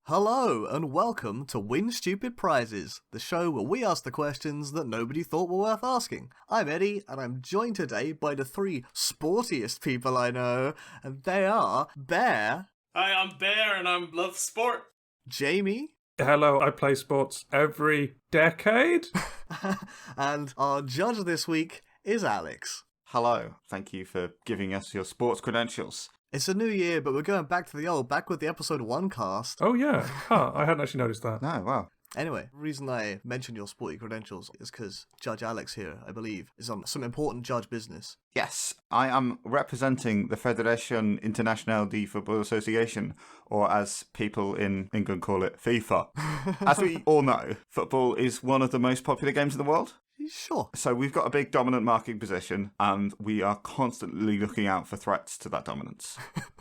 Hello, and welcome to Win Stupid Prizes, the show where we ask the questions that nobody thought were worth asking. I'm Eddie, and I'm joined today by the three sportiest people I know, and they are Bear. Hi, I'm Bear, and I love sport. Jamie. Hello, I play sports every decade. And our judge this week is Alex. Hello, thank you for giving us your sports credentials. It's a new year, but we're going back to the old, back with the episode 1 cast. Oh yeah, I hadn't actually noticed that. No, wow. Anyway, the reason I mentioned your sporty credentials is because Judge Alex here, I believe, is on some important judge business. Yes, I am representing the Fédération Internationale de Football Association, or as people in England call it, FIFA. As we all know, football is one of the most popular games in the world. Sure. So we've got a big dominant market position, and we are constantly looking out for threats to that dominance.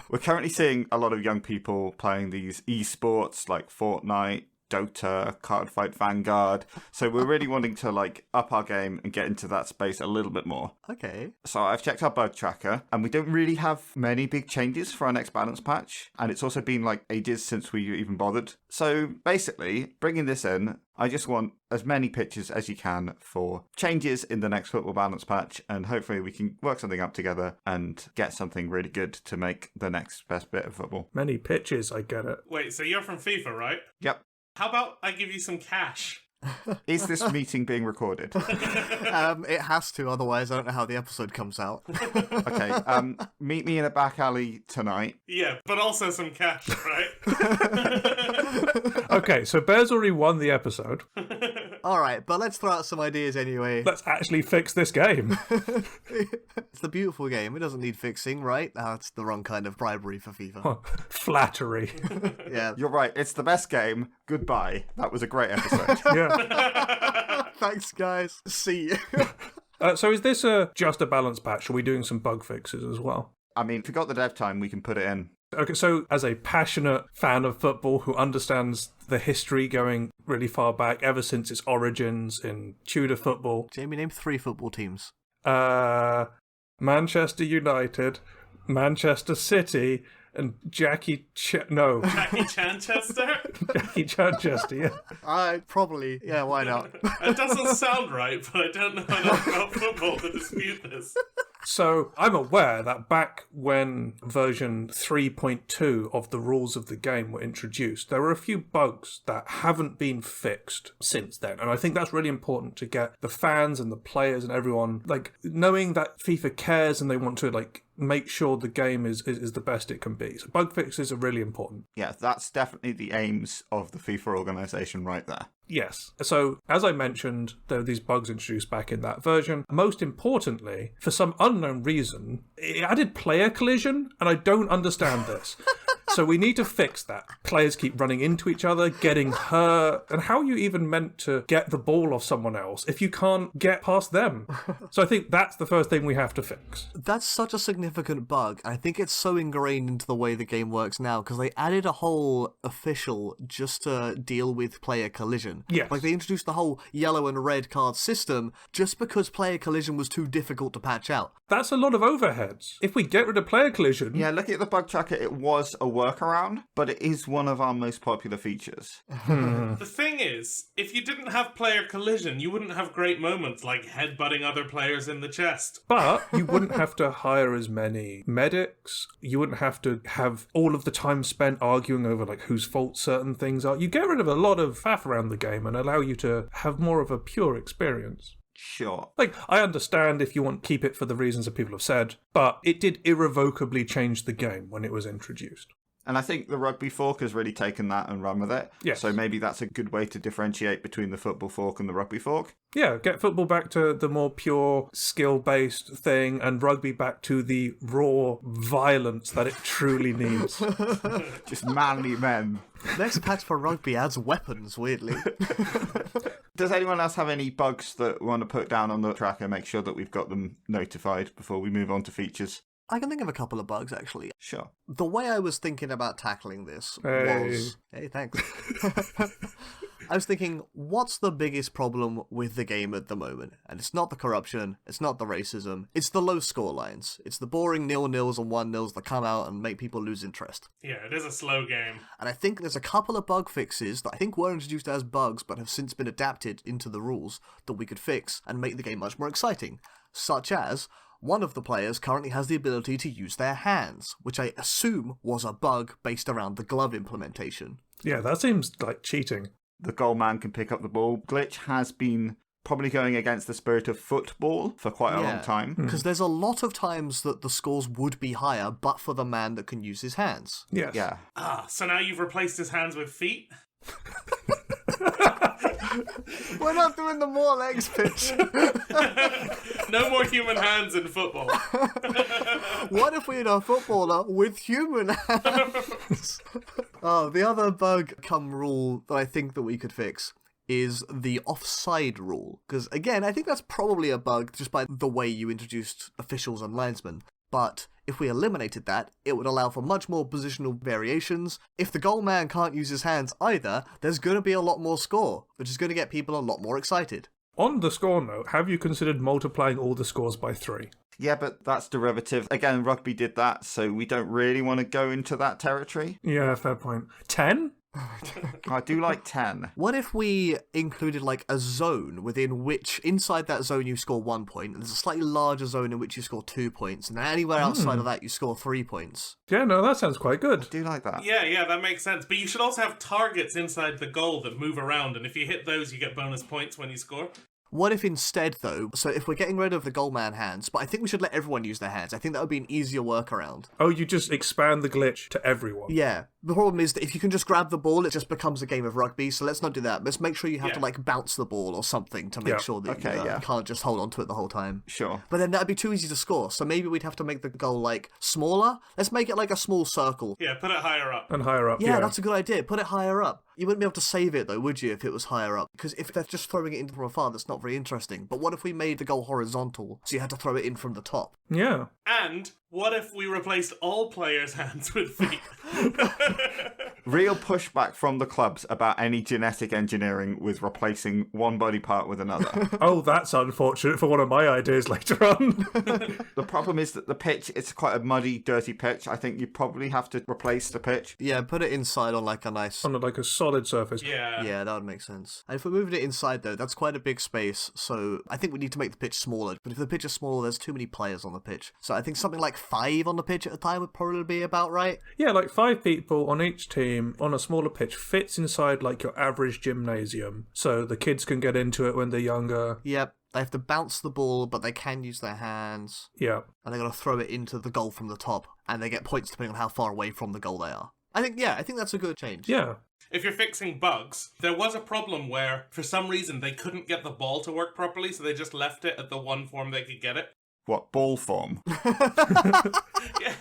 We're currently seeing a lot of young people playing these esports like Fortnite, Dota, Cardfight Vanguard. So we're really wanting to up our game and get into that space a little bit more. Okay. So I've checked our bug tracker, and we don't really have many big changes for our next balance patch. And it's also been ages since we even bothered. So basically, bringing this in, I just want as many pitches as you can for changes in the next football balance patch, and hopefully we can work something up together and get something really good to make the next best bit of football. Many pitches, I get it. Wait, so you're from FIFA, right? Yep. How about I give you some cash? Is this meeting being recorded? It has to, otherwise I don't know how the episode comes out. Okay, meet me in a back alley tonight. Yeah, but also some cash, right? Okay, so Bear's already won the episode. Alright, but let's throw out some ideas anyway. Let's actually fix this game. It's the beautiful game, it doesn't need fixing, right? That's the wrong kind of bribery for FIFA. Flattery. Yeah. You're right, it's the best game. Goodbye. That was a great episode. Yeah. Thanks, guys. See you. So is this just a balance patch? Are we doing some bug fixes as well? I mean, if we got the dev time, we can put it in. Okay, so as a passionate fan of football who understands the history going really far back, ever since its origins in Tudor football. Jamie, name 3 football teams. Manchester United, Manchester City, and Jackie Chanchester, yeah. Yeah, why not? It doesn't sound right, but I don't know enough about football to dispute this. So I'm aware that back when version 3.2 of the rules of the game were introduced, there were a few bugs that haven't been fixed since then. And I think that's really important to get the fans and the players and everyone, knowing that FIFA cares and they want to, make sure the game is the best it can be. So bug fixes are really important. Yeah, that's definitely the aims of the FIFA organisation right there. Yes. So, as I mentioned, there were these bugs introduced back in that version. Most importantly, for some unknown reason, it added player collision, and I don't understand this. So we need to fix that. Players keep running into each other, getting hurt, and how are you even meant to get the ball off someone else if you can't get past them? So I think that's the first thing we have to fix. That's such a significant bug. I think it's so ingrained into the way the game works now, because they added a whole official just to deal with player collision. Yes. They introduced the whole yellow and red card system just because player collision was too difficult to patch out. That's a lot of overheads. If we get rid of player collision... Yeah, looking at the bug tracker, it was a workaround, but it is one of our most popular features. The thing is, if you didn't have player collision, you wouldn't have great moments like headbutting other players in the chest. But you wouldn't have to hire as many medics. You wouldn't have to have all of the time spent arguing over whose fault certain things are. You get rid of a lot of faff around the game and allow you to have more of a pure experience. Sure. I understand if you want to keep it for the reasons that people have said, but it did irrevocably change the game when it was introduced. And I think the rugby fork has really taken that and run with it. Yes. So maybe that's a good way to differentiate between the football fork and the rugby fork. Yeah, get football back to the more pure skill-based thing and rugby back to the raw violence that it truly needs. Just manly men. Next patch for rugby adds weapons, weirdly. Does anyone else have any bugs that we want to put down on the tracker? Make sure that we've got them notified before we move on to features. I can think of a couple of bugs, actually. Sure. The way I was thinking about tackling this was... Hey, thanks. I was thinking, what's the biggest problem with the game at the moment? And it's not the corruption, it's not the racism, it's the low score lines. It's the boring 0-0s and 1-0s that come out and make people lose interest. Yeah, it is a slow game. And I think there's a couple of bug fixes that I think were introduced as bugs but have since been adapted into the rules that we could fix and make the game much more exciting. Such as, one of the players currently has the ability to use their hands, which I assume was a bug based around the glove implementation. Yeah, that seems like cheating. The goal man can pick up the ball. Glitch has been probably going against the spirit of football for quite a long time. Because there's a lot of times that the scores would be higher but for the man that can use his hands. Yes. Yeah. So now you've replaced his hands with feet? We're not doing the more legs pitch. No more human hands in football. What if we had a footballer with human hands? Oh, the other bug come rule that I think that we could fix is the offside rule. Because, again, I think that's probably a bug just by the way you introduced officials and linesmen. But if we eliminated that, it would allow for much more positional variations. If the goal man can't use his hands either, there's going to be a lot more score, which is going to get people a lot more excited. On the score note, have you considered multiplying all the scores by 3? Yeah, but that's derivative. Again, rugby did that, so we don't really want to go into that territory. Yeah, fair point. 10? I do like 10. What if we included like a zone within which inside that zone you score 1 point, and there's a slightly larger zone in which you score 2 points, and then anywhere outside of that you score 3 points? Yeah, no, that sounds quite good. I do like that. Yeah, that makes sense. But you should also have targets inside the goal that move around, and if you hit those, you get bonus points when you score. What if instead, though, so if we're getting rid of the goal man hands, but I think we should let everyone use their hands. I think that would be an easier workaround. Oh, you just expand the glitch to everyone. Yeah. The problem is that if you can just grab the ball, it just becomes a game of rugby, so let's not do that. Let's make sure you have to, like, bounce the ball or something to make sure that you can't just hold on to it the whole time. Sure. But then that'd be too easy to score, so maybe we'd have to make the goal, like, smaller. Let's make it like a small circle. Yeah, put it higher up. And higher up, Yeah, that's a good idea. Put it higher up. You wouldn't be able to save it, though, would you, if it was higher up? Because if they're just throwing it in from afar, that's not very interesting. But what if we made the goal horizontal, so you had to throw it in from the top? Yeah. And what if we replaced all players' hands with feet? Real pushback from the clubs about any genetic engineering with replacing one body part with another. Oh, that's unfortunate for one of my ideas later on. The problem is that the pitch, it's quite a muddy, dirty pitch. I think you probably have to replace the pitch. Yeah, put it inside on like a nice... On like a solid surface. Yeah, that would make sense. And if we're moving it inside, though, that's quite a big space, so I think we need to make the pitch smaller. But if the pitch is smaller, there's too many players on the pitch. So I think something like 5 on the pitch at a time would probably be about right. Yeah, like 5 people on each team on a smaller pitch fits inside like your average gymnasium. So the kids can get into it when they're younger. Yep. They have to bounce the ball, but they can use their hands. Yeah. And they're going to throw it into the goal from the top. And they get points depending on how far away from the goal they are. I think that's a good change. Yeah. If you're fixing bugs, there was a problem where, for some reason, they couldn't get the ball to work properly, so they just left it at the one form they could get it. What, ball form? Yeah.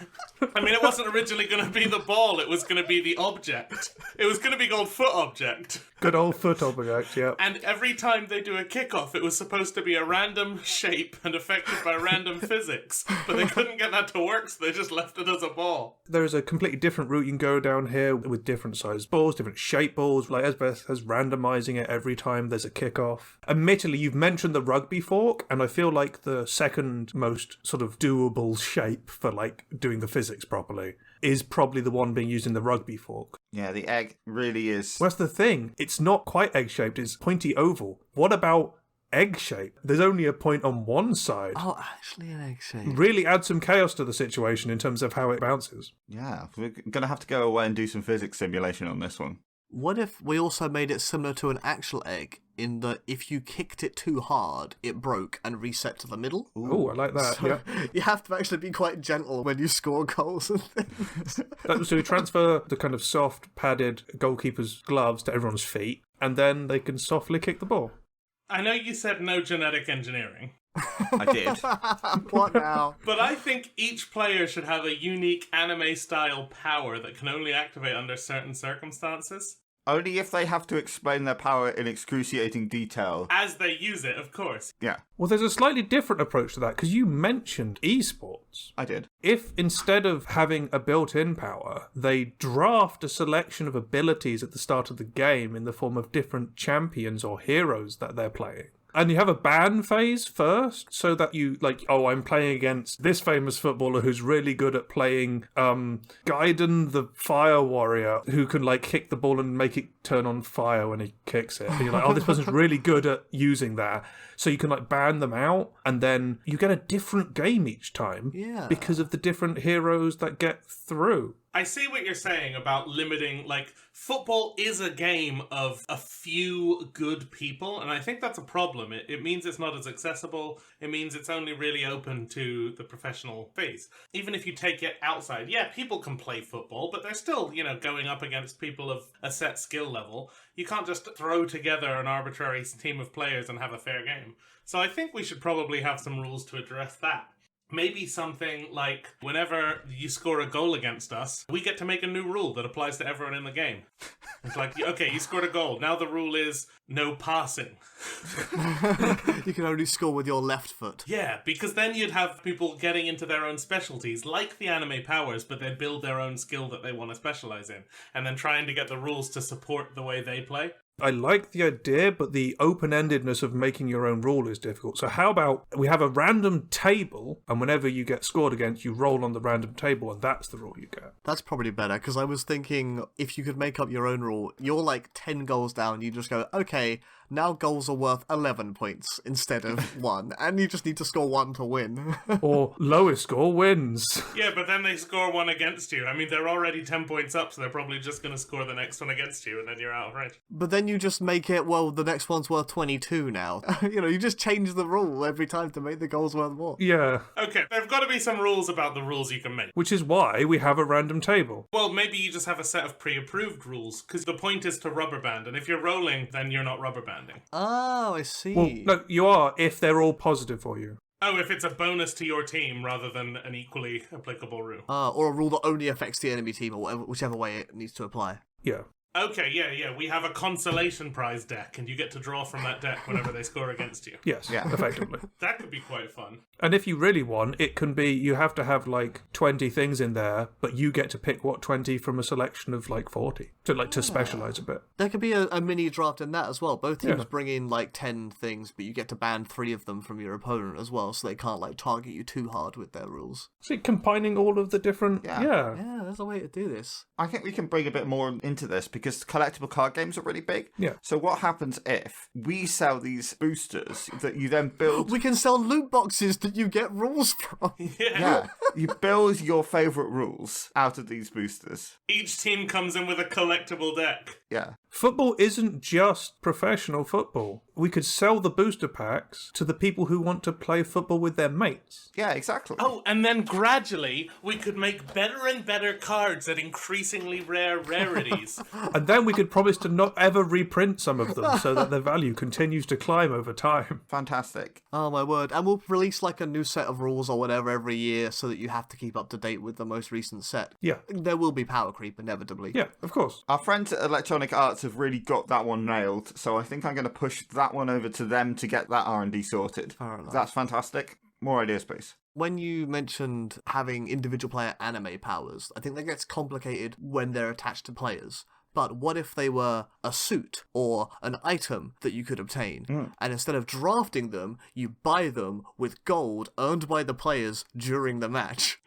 I mean, it wasn't originally going to be the ball, it was going to be the object. It was going to be called foot object. Good old foot object, yeah. And every time they do a kickoff, it was supposed to be a random shape and affected by random physics. But they couldn't get that to work, so they just left it as a ball. There's a completely different route you can go down here with different sized balls, different shape balls. Like Esbeth has randomizing it every time there's a kickoff. Admittedly, you've mentioned the rugby fork, and I feel like the second most sort of doable shape for like doing the physics properly is probably the one being used in the rugby fork. Yeah, the egg really is... Well, that's the thing. It's not quite egg-shaped, it's pointy oval. What about egg-shaped? There's only a point on one side. Oh, actually an egg shape. Really add some chaos to the situation in terms of how it bounces. Yeah, we're going to have to go away and do some physics simulation on this one. What if we also made it similar to an actual egg, in that if you kicked it too hard, it broke and reset to the middle? Oh, I like that, So yeah. you have to actually be quite gentle when you score goals and things. So we transfer the kind of soft, padded goalkeeper's gloves to everyone's feet, and then they can softly kick the ball. I know you said no genetic engineering. I did. What now? But I think each player should have a unique anime-style power that can only activate under certain circumstances. Only if they have to explain their power in excruciating detail. As they use it, of course. Yeah, Well, there's a slightly different approach to that, because you mentioned esports. I did. If instead of having a built-in power, they draft a selection of abilities at the start of the game in the form of different champions or heroes that they're playing, and you have a ban phase first, so that you, like, oh, I'm playing against this famous footballer who's really good at playing Gaiden the Fire Warrior, who can, like, kick the ball and make it turn on fire when he kicks it. And you're like, oh, this person's really good at using that. So you can, like, ban them out, and then you get a different game each time because of the different heroes that get through. I see what you're saying about limiting, like, football is a game of a few good people, and I think that's a problem. It means it's not as accessible. It means it's only really open to the professional phase. Even if you take it outside, yeah, people can play football, but they're still, you know, going up against people of a set skill level. You can't just throw together an arbitrary team of players and have a fair game. So I think we should probably have some rules to address that. Maybe something like, whenever you score a goal against us, we get to make a new rule that applies to everyone in the game. It's like, okay, you scored a goal. Now the rule is no passing. You can only score with your left foot. Yeah, because then you'd have people getting into their own specialties, like the anime powers, but they'd build their own skill that they want to specialize in, and then trying to get the rules to support the way they play. I like the idea, but the open-endedness of making your own rule is difficult. So how about we have a random table, and whenever you get scored against, you roll on the random table, and that's the rule you get. That's probably better, because I was thinking if you could make up your own rule, you're like 10 goals down, you just go, okay, now goals are worth 11 points instead of 1, and you just need to score 1 to win. Or lowest score wins. Yeah, but then they score one against you. I mean, they're already 10 points up, so they're probably just going to score the next one against you, and then you're out of range. But then you just make it, well, the next one's worth 22 now. You know, you just change the rule every time to make the goals worth more. Yeah. Okay, there've got to be some rules about the rules you can make. Which is why we have a random table. Well, maybe you just have a set of pre-approved rules, because the point is to rubber band, and if you're rolling, then you're not rubber banding. Oh, I see. Well, no, you are if they're all positive for you. Oh, if it's a bonus to your team rather than an equally applicable rule. Or a rule that only affects the enemy team, or whatever, whichever way it needs to apply. Yeah. Okay, yeah. We have a consolation prize deck, and you get to draw from that deck whenever they score against you. Yes, effectively. That could be quite fun. And if you really want, it can be, you have to have like 20 things in there, but you get to pick 20 from a selection of like 40 to specialise a bit. There could be a mini draft in that as well. Both teams bring in like 10 things, but you get to ban 3 of them from your opponent as well, so they can't like target you too hard with their rules. See, combining all of the different... Yeah. Yeah, there's a way to do this. I think we can bring a bit more into this because collectible card games are really big. Yeah. So what happens if we sell these boosters that you then build? We can sell loot boxes that you get rules from. Yeah. You build your favourite rules out of these boosters. Each team comes in with a collectible deck. Yeah. Football isn't just professional football. We could sell the booster packs to the people who want to play football with their mates. Yeah, exactly. Oh, and then gradually we could make better and better cards at increasingly rare rarities. And then we could promise to not ever reprint some of them so that their value continues to climb over time. Fantastic. Oh my word. And we'll release like a new set of rules or whatever every year so that you have to keep up to date with the most recent set. Yeah. There will be power creep, inevitably. Yeah, of course. Our friends at Electronic Arts have really got that one nailed, so I think I'm going to push that one over to them to get that R&D sorted. Fair enough. That's fantastic. More ideas, please. When you mentioned having individual player anime powers, I think that gets complicated when they're attached to players. But what if they were a suit or an item that you could obtain? And instead of drafting them, you buy them with gold earned by the players during the match.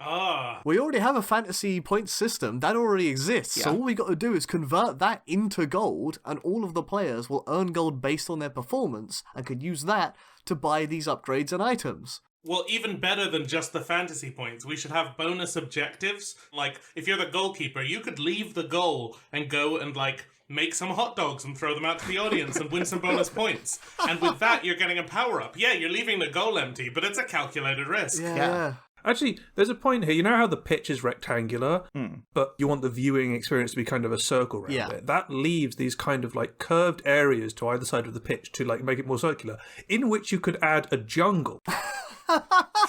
We already have a fantasy points system. That already exists. Yeah. So all we got to do is convert that into gold, and all of the players will earn gold based on their performance and could use that to buy these upgrades and items. Well, even better than just the fantasy points, we should have bonus objectives. Like, if you're the goalkeeper, you could leave the goal and go and, like, make some hot dogs and throw them out to the audience and win some bonus points. And with that, you're getting a power-up. Yeah, you're leaving the goal empty, but it's a calculated risk. Yeah. Actually, there's a point here. You know how the pitch is rectangular, but you want the viewing experience to be kind of a circle around it? That leaves these kind of like curved areas to either side of the pitch to like make it more circular, in which you could add a jungle.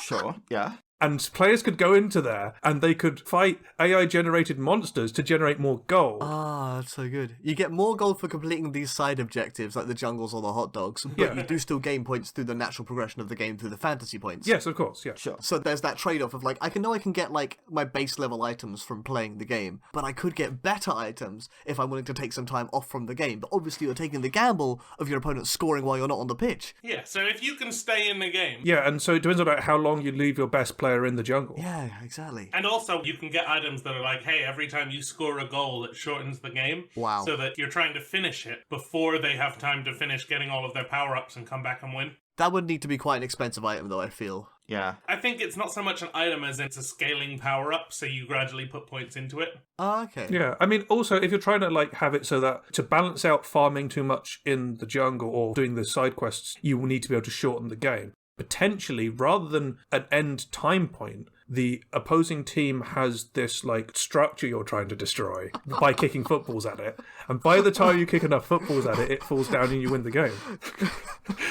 Sure, yeah. And players could go into there and they could fight AI-generated monsters to generate more gold. Ah, that's so good. You get more gold for completing these side objectives, like the jungles or the hot dogs, but Yeah. you do still gain points through the natural progression of the game through the fantasy points. Yes, of course, yeah. Sure. So there's that trade-off of, like, I know I can get, like, my base level items from playing the game, but I could get better items if I'm willing to take some time off from the game. But obviously you're taking the gamble of your opponent scoring while you're not on the pitch. Yeah, so if you can stay in the game, Yeah, and so it depends on how long you leave your best player in the jungle. Yeah, exactly. and also you can get items that are like, hey, every time you score a goal, it shortens the game. Wow. So that you're trying to finish it before they have time to finish getting all of their power-ups and come back and win. That would need to be quite an expensive item, though, I feel. Yeah. I think it's not so much an item as it's a scaling power-up, so you gradually put points into it. Oh, okay. Yeah, I mean, also, if you're trying to, like, have it so that to balance out farming too much in the jungle or doing the side quests, you will need to be able to shorten the game. Potentially, rather than an end time point, the opposing team has this, like, structure you're trying to destroy by kicking footballs at it. And by the time you kick enough footballs at it, it falls down and you win the game.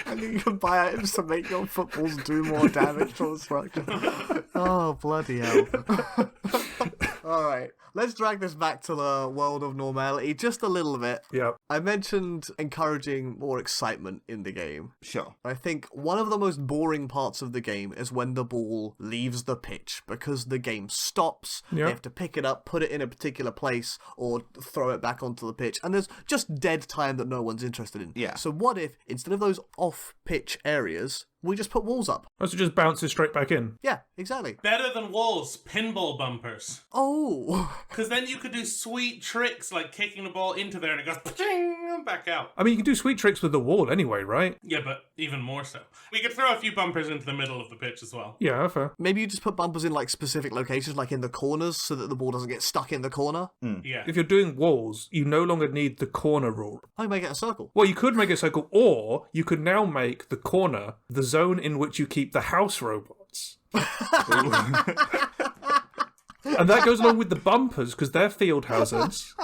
And you can buy items to make your footballs do more damage to the structure. Oh, bloody hell. Alright, let's drag this back to the world of normality just a little bit. Yeah. I mentioned encouraging more excitement in the game. Sure. I think one of the most boring parts of the game is when the ball leaves the pitch, because the game stops, Yeah. they have to pick it up, put it in a particular place, or throw it back onto the pitch, and there's just dead time that no one's interested in. Yeah. So what if, instead of those off-pitch areas, we just put walls up? Also just bounces straight back in. Yeah, exactly. Better than walls, pinball bumpers. Oh! Because then you could do sweet tricks like kicking the ball into there and it goes pa-ching, back out. I mean, you can do sweet tricks with the wall anyway, right? Yeah, but even more so. We could throw a few bumpers into the middle of the pitch as well. Yeah, fair. Maybe you just put bumpers in, like, specific locations, like in the corners, so that the ball doesn't get stuck in the corner. Yeah. If you're doing walls, you no longer need the corner rule. I make it a circle. Well, you could make a circle, or you could now make the corner the zone in which you keep the house robots. And that goes along with the bumpers, because they're field hazards.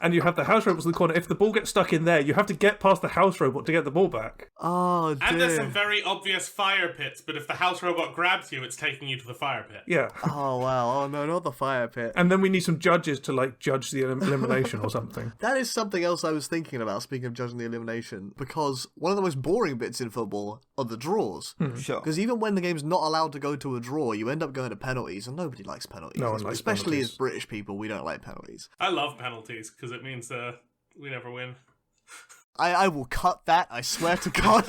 And you have the house robots in the corner. If the ball gets stuck in there, you have to get past the house robot to get the ball back. Oh, dear. And there's some very obvious fire pits, but if the house robot grabs you, it's taking you to the fire pit. Yeah. Oh, wow. Oh, no, not the fire pit. And then we need some judges to, like, judge the elimination or something. That is something else I was thinking about, speaking of judging the elimination, because one of the most boring bits in football are the draws. Sure. Because even when the game's not allowed to go to a draw, you end up going to penalties, and nobody likes penalties. No one likes Especially penalties. as British people, we don't like penalties. I love penalties, because it means we never win. I will cut that, I swear to God.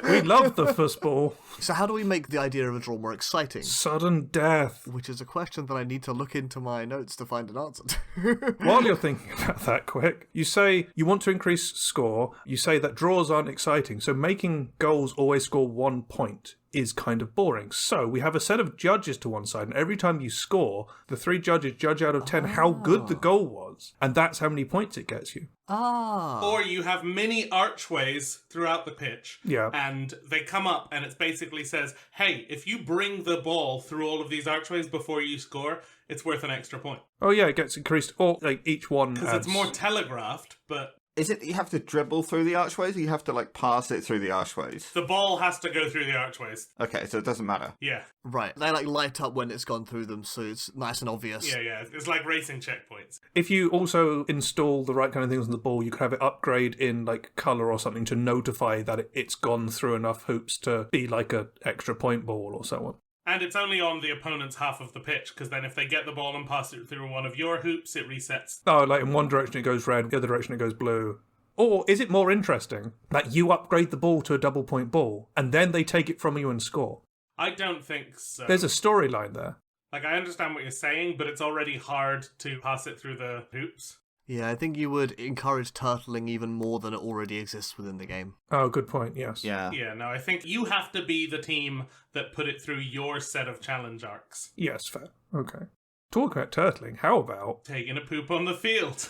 We love the football. So how do we make the idea of a draw more exciting? Sudden death. Which is a question that I need to look into my notes to find an answer to. While you're thinking about that quick, you say you want to increase score. You say that draws aren't exciting, so making goals always score 1 point is kind of boring. So we have a set of judges to one side, and every time you score, the 3 judges judge out of 10 how good the goal was, and that's how many points it gets you. Ah. Or you have mini archways throughout the pitch. Yeah. And they come up and it basically says, hey, if you bring the ball through all of these archways before you score, it's worth an extra point. Oh yeah, it gets increased, or like each one Because adds... it's more telegraphed, but Is it you have to dribble through the archways, or you have to, like, pass it through the archways? the ball has to go through the archways. Okay, so it doesn't matter. Yeah. Right. They like light up when it's gone through them, so it's nice and obvious. Yeah. It's like racing checkpoints. If you also install the right kind of things on the ball, you could have it upgrade in like colour or something to notify that it's gone through enough hoops to be like a extra point ball or so on. And it's only on the opponent's half of the pitch, because then if they get the ball and pass it through one of your hoops, it resets. Oh, like in one direction it goes red, the other direction it goes blue. Or is it more interesting that you upgrade the ball to a double point ball and then they take it from you and score? I don't think so. There's a storyline there. Like, I understand what you're saying, but it's already hard to pass it through the hoops. Yeah, I think you would encourage turtling even more than it already exists within the game. Oh, good point, yes. Yeah. Yeah, no, I think you have to be the team that put it through your set of challenge arcs. Yes, fair. Okay. Talking about turtling, how about... Taking a poop on the field.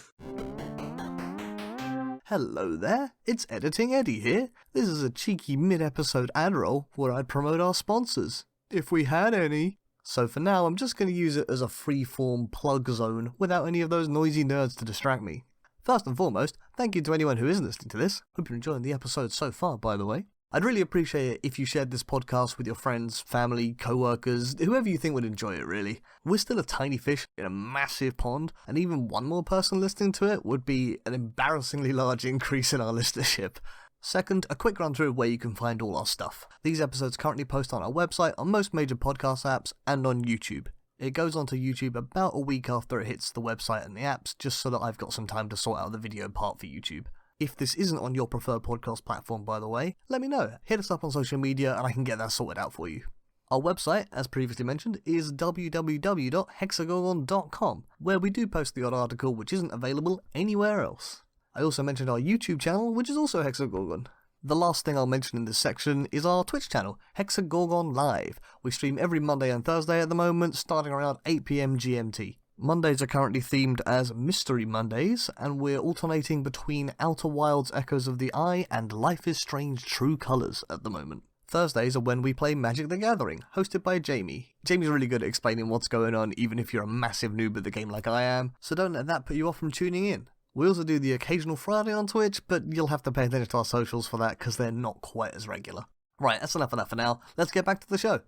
Hello there, it's Editing Eddie here. This is a cheeky mid-episode ad roll where I'd promote our sponsors, if we had any. So for now, I'm just going to use it as a free-form plug zone without any of those noisy nerds to distract me. First and foremost, thank you to anyone who is listening to this. Hope you're enjoying the episode so far, by the way. I'd really appreciate it if you shared this podcast with your friends, family, co-workers, whoever you think would enjoy it, really. We're still a tiny fish in a massive pond, and even one more person listening to it would be an embarrassingly large increase in our listenership. Second, a quick run through of where you can find all our stuff. These episodes currently post on our website, on most major podcast apps, and on YouTube. It goes onto YouTube about a week after it hits the website and the apps, just so that I've got some time to sort out the video part for YouTube. If this isn't on your preferred podcast platform, by the way, let me know. Hit us up on social media and I can get that sorted out for you. Our website, as previously mentioned, is www.hexagorgon.com, where we do post the odd article which isn't available anywhere else. I also mentioned our YouTube channel, which is also Hexagorgon. The last thing I'll mention in this section is our Twitch channel, Hexagorgon Live. We stream every Monday and Thursday at the moment, starting around 8 PM GMT. Mondays are currently themed as Mystery Mondays, and we're alternating between Outer Wilds Echoes of the Eye and Life is Strange True Colours at the moment. Thursdays are when we play Magic the Gathering, hosted by Jamie. Jamie's really good at explaining what's going on, even if you're a massive noob at the game like I am, so don't let that put you off from tuning in. We also do the occasional Friday on Twitch, but you'll have to pay attention to our socials for that because they're not quite as regular. Right, that's enough of that for now. Let's get back to the show.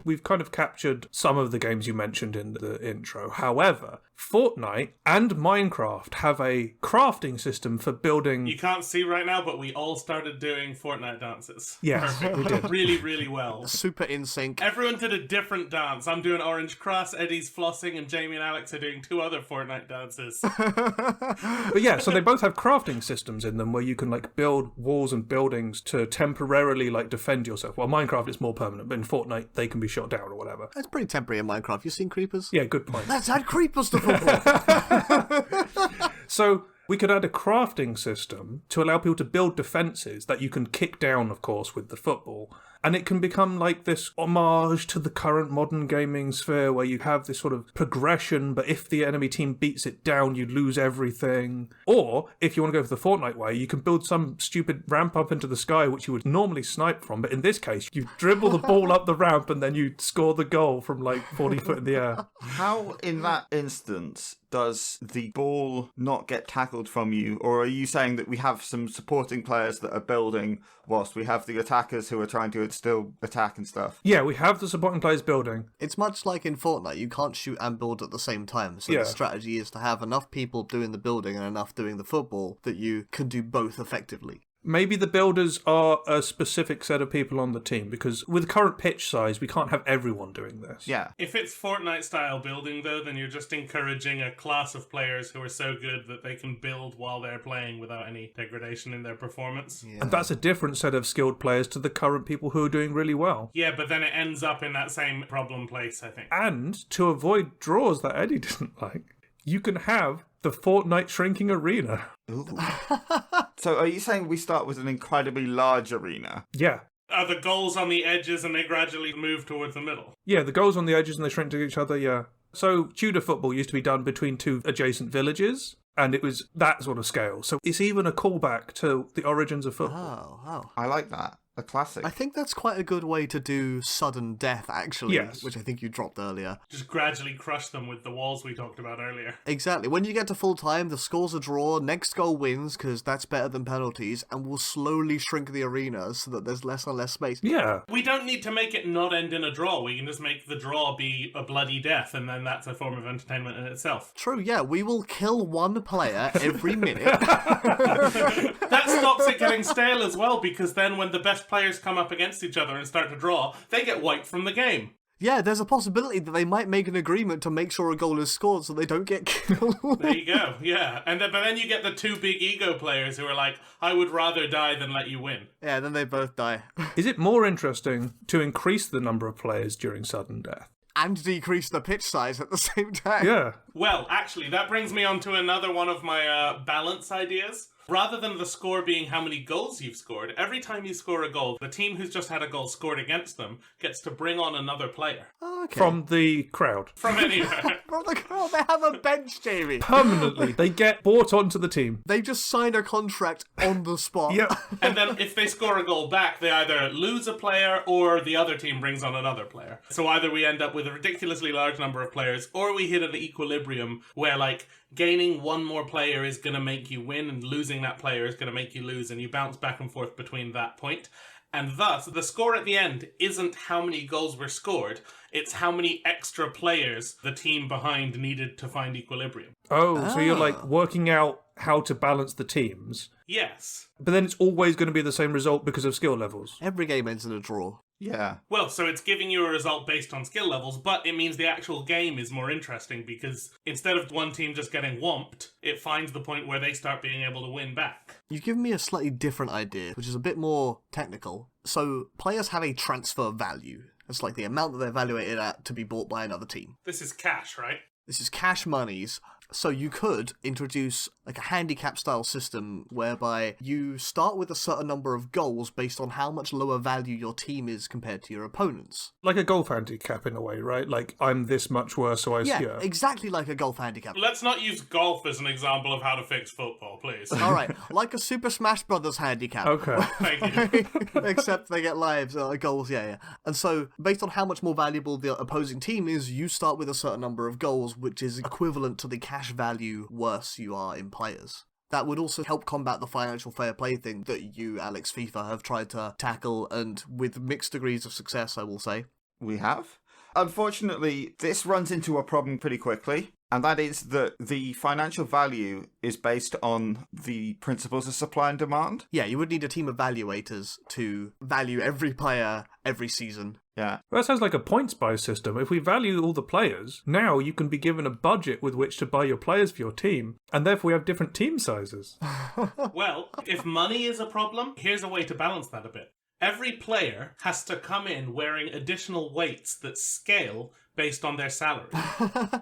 We've kind of captured some of the games you mentioned in the intro. However, Fortnite and Minecraft have a crafting system for building... You can't see right now, but we all started doing Fortnite dances. Yes, we did. Really, really well. Super in sync. Everyone did a different dance. I'm doing Orange Cross, Eddie's flossing, and Jamie and Alex are doing 2 other Fortnite dances. But yeah, so they both have crafting systems in them where you can like build walls and buildings to temporarily like defend yourself. Well, Minecraft is more permanent, but in Fortnite they can be shot down or whatever. That's pretty temporary in Minecraft. You seen creepers? Yeah, good point. Let's add creepers to football. So we could add a crafting system to allow people to build defences that you can kick down, of course, with the football. And it can become like this homage to the current modern gaming sphere where you have this sort of progression, but if the enemy team beats it down, you lose everything. Or, if you want to go for the Fortnite way, you can build some stupid ramp up into the sky, which you would normally snipe from, but in this case, you dribble the ball up the ramp and then you score the goal from like 40 foot in the air. How, in that instance, does the ball not get tackled from you? Or are you saying that we have some supporting players that are building whilst we have the attackers who are trying to still attack and stuff? Yeah, we have the supporting players building. It's much like in Fortnite. You can't shoot and build at the same time. So Yeah. the strategy is to have enough people doing the building and enough doing the football that you can do both effectively. Maybe the builders are a specific set of people on the team, because with current pitch size, we can't have everyone doing this. Yeah. If it's Fortnite-style building, though, then you're just encouraging a class of players who are so good that they can build while they're playing without any degradation in their performance. Yeah. And that's a different set of skilled players to the current people who are doing really well. Yeah, but then it ends up in that same problem place, I think. And to avoid draws that Eddie didn't like, you can have the Fortnite shrinking arena. Ooh. So are you saying we start with an incredibly large arena? Yeah. Are the goals on the edges and they gradually move towards the middle? Yeah, the goals on the edges and they shrink to each other, yeah. So Tudor football used to be done between 2 adjacent villages, and it was that sort of scale. So it's even a callback to the origins of football. Oh. I like that. A classic. I think that's quite a good way to do sudden death, actually, Yes. which I think you dropped earlier. Just gradually crush them with the walls we talked about earlier. Exactly. When you get to full time, the score's a draw, next goal wins, because that's better than penalties, and we'll slowly shrink the arena so that there's less and less space. Yeah. We don't need to make it not end in a draw. We can just make the draw be a bloody death, and then that's a form of entertainment in itself. True, yeah, we will kill one player every minute. That stops it getting stale as well, because then when the best players come up against each other and start to draw, they get wiped from the game. Yeah, there's a possibility that they might make an agreement to make sure a goal is scored so they don't get killed. There you go, yeah. But then you get the 2 big ego players who are like, I would rather die than let you win. Yeah, then they both die. Is it more interesting to increase the number of players during sudden death? And decrease the pitch size at the same time. Yeah. Well, actually, that brings me on to another one of my balance ideas. Rather than the score being how many goals you've scored, every time you score a goal, the team who's just had a goal scored against them gets to bring on another player. Okay. From the crowd. From anywhere. From the crowd, they have a bench, Jamie. Permanently. They get brought onto the team. They just sign a contract on the spot. Yep. And then if they score a goal back, they either lose a player or the other team brings on another player. So either we end up with a ridiculously large number of players or we hit an equilibrium equilibrium where, like, gaining one more player is going to make you win and losing that player is going to make you lose, and you bounce back and forth between that point. And thus, the score at the end isn't how many goals were scored, it's how many extra players the team behind needed to find equilibrium. Oh, so you're like working out how to balance the teams. Yes. But then it's always going to be the same result because of skill levels. Every game ends in a draw. Yeah. Well, so it's giving you a result based on skill levels, but it means the actual game is more interesting because instead of one team just getting whomped, it finds the point where they start being able to win back. You've given me a slightly different idea, which is a bit more technical. So players have a transfer value. It's like the amount that they're evaluated at to be bought by another team. This is cash, right? This is cash monies. So you could introduce like a handicap style system whereby you start with a certain number of goals based on how much lower value your team is compared to your opponents. Like a golf handicap in a way, right? Like, I'm this much worse, so Yeah, exactly like a golf handicap. Let's not use golf as an example of how to fix football, please. Alright, like a Super Smash Brothers handicap. Okay. Thank you. Except they get lives, goals, yeah. And so, based on how much more valuable the opposing team is, you start with a certain number of goals, which is equivalent to the cash value worse you are in players. That would also help combat the financial fair play thing that you, Alex FIFA, have tried to tackle, and with mixed degrees of success, I will say. We have. Unfortunately, this runs into a problem pretty quickly, and that is that the financial value is based on the principles of supply and demand. Yeah, you would need a team of valuators to value every player every season. Yeah. Well, that sounds like a points-buy system. If we value all the players, now you can be given a budget with which to buy your players for your team, and therefore we have different team sizes. Well, if money is a problem, here's a way to balance that a bit. Every player has to come in wearing additional weights that scale based on their salary.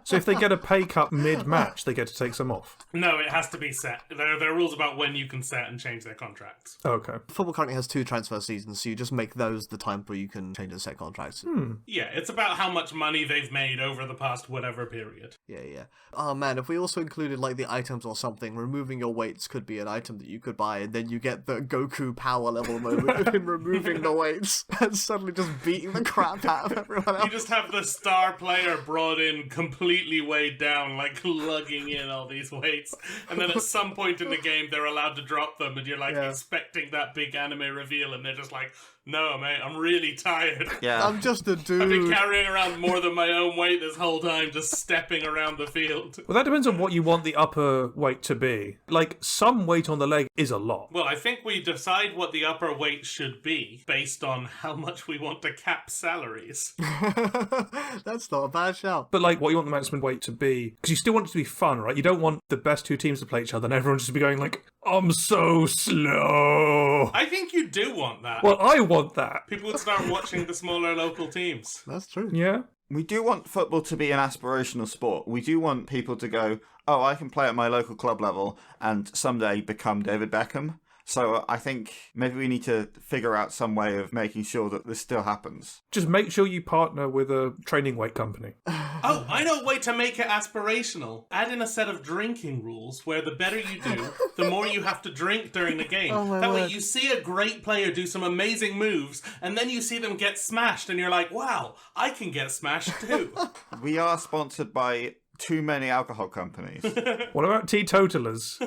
So if they get a pay cut mid-match, they get to take some off. No, it has to be set. There are rules about when you can set and change their contracts. Okay. Football currently has 2 transfer seasons, so you just make those the time where you can change and set contracts. Yeah, it's about how much money they've made over the past whatever period. Yeah. Oh man, if we also included like the items or something, removing your weights could be an item that you could buy, and then you get the Goku power level moment in removing the weights and suddenly just beating the crap out of everyone else. You just have the star player brought in completely weighed down, like lugging in all these weights, and then at some point in the game they're allowed to drop them, and you're like expecting that big anime reveal, and they're just like, no, mate, I'm really tired. Yeah. I'm just a dude. I've been carrying around more than my own weight this whole time, just stepping around the field. Well, that depends on what you want the upper weight to be. Like, some weight on the leg is a lot. Well, I think we decide what the upper weight should be based on how much we want to cap salaries. That's not a bad shout. But, like, what you want the maximum weight to be, because you still want it to be fun, right? You don't want the best 2 teams to play each other and everyone just to be going like, I'm so slow. I think you do want that. Well, I want that. People would start watching the smaller local teams. That's true. Yeah. We do want football to be an aspirational sport. We do want people to go, oh, I can play at my local club level and someday become David Beckham. So I think maybe we need to figure out some way of making sure that this still happens. Just make sure you partner with a training weight company. Oh, I know a way to make it aspirational. Add in a set of drinking rules where the better you do, the more you have to drink during the game. That way you see a great player do some amazing moves, and then you see them get smashed, and you're like, wow, I can get smashed too. We are sponsored by too many alcohol companies. What about teetotalers?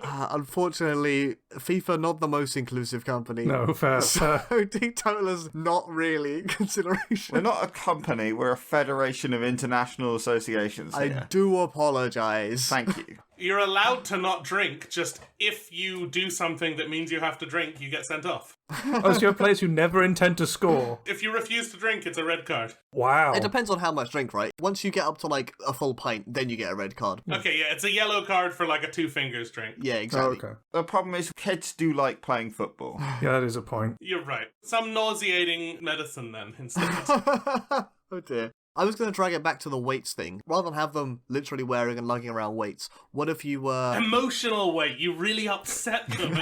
Unfortunately, FIFA not the most inclusive company. No, fair. So teetotalers not really in consideration. We're not a company, we're a federation of international associations I here. do apologize. Thank you. You're allowed to not drink, just if you do something that means you have to drink, you get sent off. Oh, so you have players who never intend to score. If you refuse to drink, it's a red card. Wow. It depends on how much drink, right? Once you get up to like a full pint, then you get a red card. Okay, yeah, it's a yellow card for like a 2 fingers drink. Yeah, Oh, exactly. okay. The problem is kids do like playing football. Yeah, that is a point. You're right. Some nauseating medicine then, instead. Oh dear. I was going to drag it back to the weights thing. Rather than have them literally wearing and lugging around weights, what if you were... Emotional weight. You really upset them.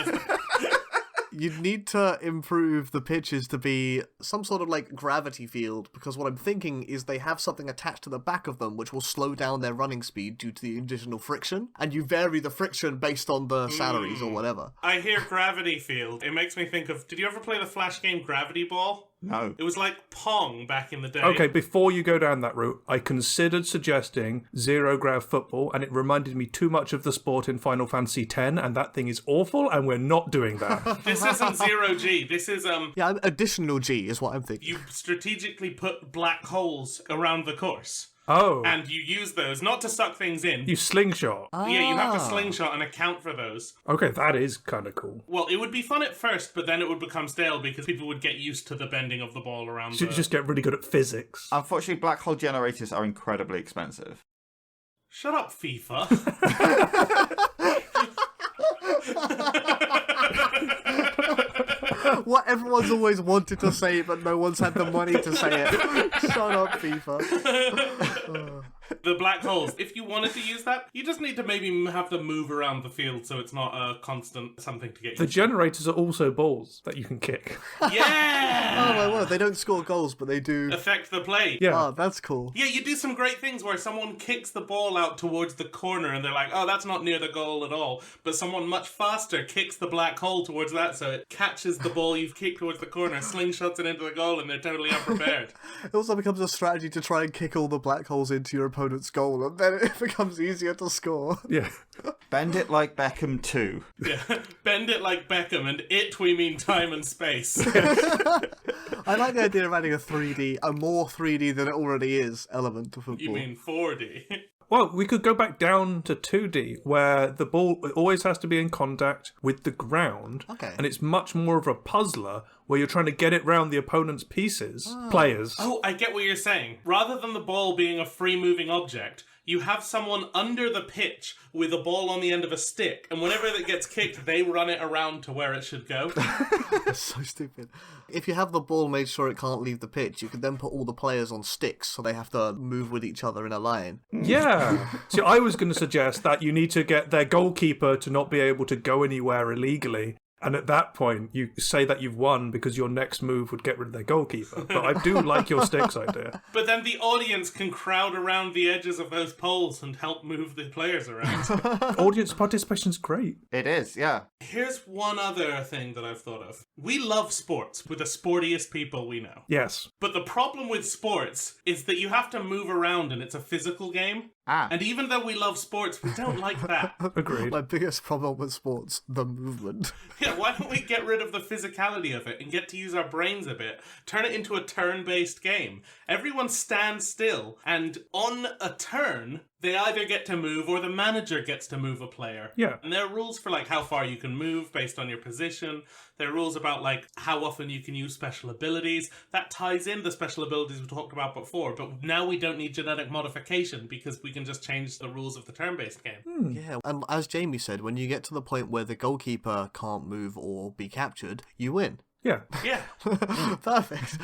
You'd need to improve the pitches to be some sort of like gravity field, because what I'm thinking is they have something attached to the back of them which will slow down their running speed due to the additional friction, and you vary the friction based on the salaries or whatever. I hear gravity field. It makes me think of... Did you ever play the Flash game Gravity Ball? No. It was like Pong back in the day. Okay, before you go down that route, I considered suggesting zero-grav football, and it reminded me too much of the sport in Final Fantasy X, and that thing is awful, and we're not doing that. This isn't zero G. This is Yeah, additional G is what I'm thinking. you strategically put black holes around the course. Oh, And you use those not to suck things in. you slingshot. Yeah, you have to slingshot and account for those. Okay, that is kind of cool. Well, it would be fun at first, but then it would become stale because people would get used to the bending of the ball around You the... just get really good at physics. Unfortunately, black hole generators are incredibly expensive. Shut up, FIFA. What everyone's always wanted to say, but no one's had the money to say it. Shut up, FIFA. The black holes. If you wanted to use that, you just need to maybe have them move around the field so it's not a constant something to get The used generators are also balls that you can kick. to. Yeah! Oh my word, they don't score goals, but they do. Affect the play. Yeah. Oh, that's cool. Yeah, you do some great things where someone kicks the ball out towards the corner and they're like, oh, that's not near the goal at all. But someone much faster kicks the black hole towards that so it catches the ball you've kicked towards the corner, slingshots it into the goal, and they're totally unprepared. It also becomes a strategy to try and kick all the black holes into your opponent's goal, and then it becomes easier to score. Yeah. Bend it like Beckham 2. Yeah, bend it like Beckham, and it we mean time and space. I like the idea of adding a more 3D than it already is, element to football. You mean 4D. Well, we could go back down to 2D, where the ball always has to be in contact with the ground. Okay. And it's much more of a puzzler, where you're trying to get it round the opponent's players. Oh, I get what you're saying. Rather than the ball being a free-moving object, you have someone under the pitch with a ball on the end of a stick, and whenever it gets kicked, they run it around to where it should go. That's so stupid. If you have the ball made sure it can't leave the pitch, you could then put all the players on sticks so they have to move with each other in a line. Yeah. See, I was going to suggest that you need to get their goalkeeper to not be able to go anywhere illegally. And at that point, you say that you've won because your next move would get rid of their goalkeeper. But I do like your sticks idea. But then the audience can crowd around the edges of those poles and help move the players around. Audience participation's great. It is, yeah. Here's one other thing that I've thought of. We love sports. We're the sportiest people we know. Yes. But the problem with sports is that you have to move around and it's a physical game. And even though we love sports, we don't like that. Agreed. My biggest problem with sports, the movement. Yeah, why don't we get rid of the physicality of it and get to use our brains a bit? Turn it into a turn-based game. Everyone stands still, and on a turn, they either get to move or the manager gets to move a player. Yeah. And there are rules for like how far you can move based on your position. There are rules about like how often you can use special abilities. That ties in the special abilities we talked about before, but now we don't need genetic modification because we can just change the rules of the turn-based game. Yeah, and as Jamie said, when you get to the point where the goalkeeper can't move or be captured, you win. Yeah. Yeah. Perfect.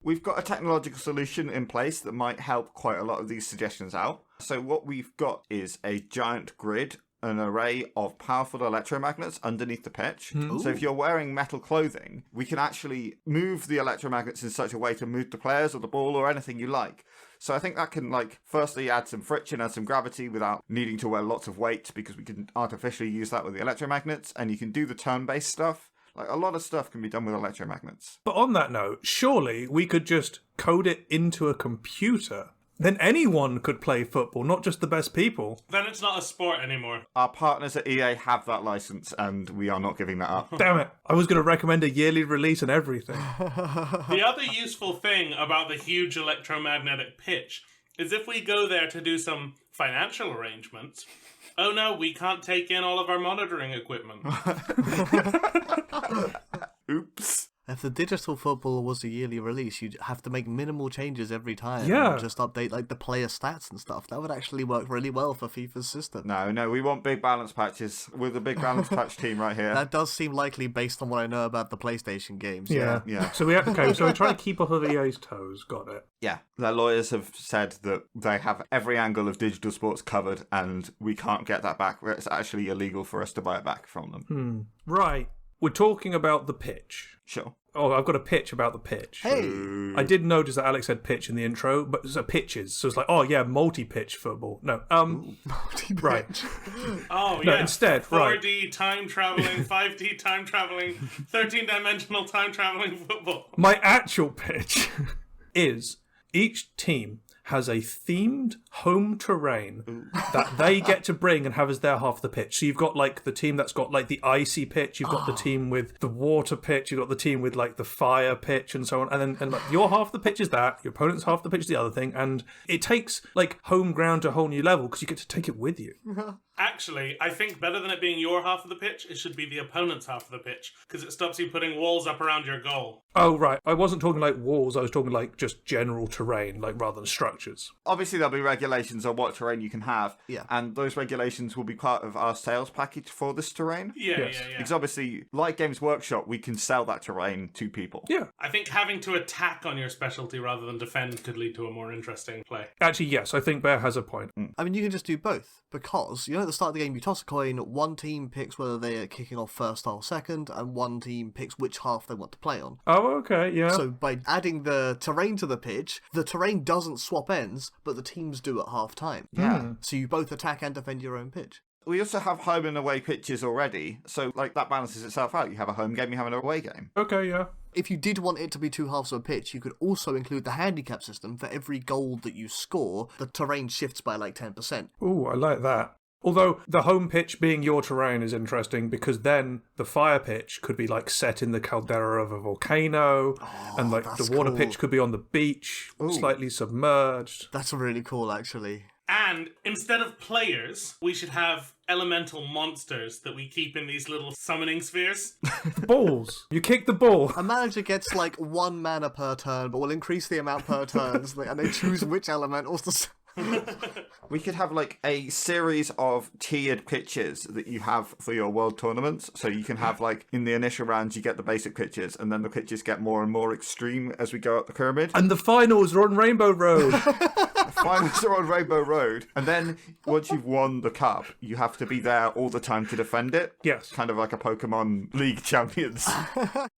We've got a technological solution in place that might help quite a lot of these suggestions out. So what we've got is a giant grid, an array of powerful electromagnets underneath the pitch. So if you're wearing metal clothing, we can actually move the electromagnets in such a way to move the players or the ball or anything you like. So I think that can, like, firstly add some friction, add some gravity without needing to wear lots of weight, because we can artificially use that with the electromagnets, and you can do the turn-based stuff. Like, a lot of stuff can be done with electromagnets. But on that note, surely we could just code it into a computer. Then anyone could play football, not just the best people. Then it's not a sport anymore. Our partners at EA have that license, and we are not giving that up. Damn it. I was going to recommend a yearly release and everything. The other useful thing about the huge electromagnetic pitch is if we go there to do some financial arrangements, oh no, we can't take in all of our monitoring equipment. Oops. If the digital football was a yearly release, you'd have to make minimal changes every time. Yeah. And just update like the player stats and stuff. That would actually work really well for FIFA's system. No, we want big balance patches. We're the big balance patch team right here. That does seem likely based on what I know about the PlayStation games. Yeah. Yeah. So we're trying to keep off of EA's toes. Got it. Yeah, their lawyers have said that they have every angle of digital sports covered, and we can't get that back. It's actually illegal for us to buy it back from them. Right. we're talking about the pitch. Sure. Oh, I've got a pitch about the pitch. Hey! I did notice that Alex said pitch in the intro, but it's pitches. So it's like, oh yeah, multi-pitch football. No, right. Oh, No, yeah. instead, 4D time traveling, 5D time traveling, 13-dimensional time traveling football. My actual pitch is each team has a themed home terrain that they get to bring and have as their half of the pitch. So you've got like the team that's got like the icy pitch, you've got the team with the water pitch, you've got the team with like the fire pitch and so on. And like your half of the pitch is that, your opponent's half of the pitch is the other thing. And it takes like home ground to a whole new level because you get to take it with you. Actually, I think better than it being your half of the pitch, it should be the opponent's half of the pitch, because it stops you putting walls up around your goal. Oh, right. I wasn't talking like walls, I was talking like just general terrain, like rather than structures. Obviously, there'll be regulations on what terrain you can have. Yeah. And those regulations will be part of our sales package for this terrain. Yeah. Because obviously, like Games Workshop, we can sell that terrain to people. Yeah. I think having to attack on your specialty rather than defend could lead to a more interesting play. Actually, yes, I think Bear has a point. I mean, you can just do both, because, you know, at the start of the game, you toss a coin, one team picks whether they are kicking off first or second, and one team picks which half they want to play on. Oh, okay, yeah. So by adding the terrain to the pitch, the terrain doesn't swap ends, but the teams do at half time. Yeah. So you both attack and defend your own pitch. We also have home and away pitches already, so like that balances itself out. You have a home game, you have an away game. Okay, yeah. If you did want it to be two halves of a pitch, you could also include the handicap system. For every goal that you score, the terrain shifts by like 10%. Ooh, I like that. Although the home pitch being your terrain is interesting because then the fire pitch could be like set in the caldera of a volcano, and like the water cool. pitch could be on the beach, slightly submerged. That's really cool, actually. And instead of players, we should have elemental monsters that we keep in these little summoning spheres. Balls. You kick the ball. A manager gets like 1 mana per turn, but will increase the amount per turn, and they choose which elementals to... We could have like a series of tiered pitches that you have for your world tournaments. So you can have like in the initial rounds you get the basic pitches, and then the pitches get more and more extreme as we go up the pyramid. And the finals are on Rainbow Road. The finals are on Rainbow Road, and then once you've won the cup, you have to be there all the time to defend it. Yes. Kind of like a Pokemon League Champions.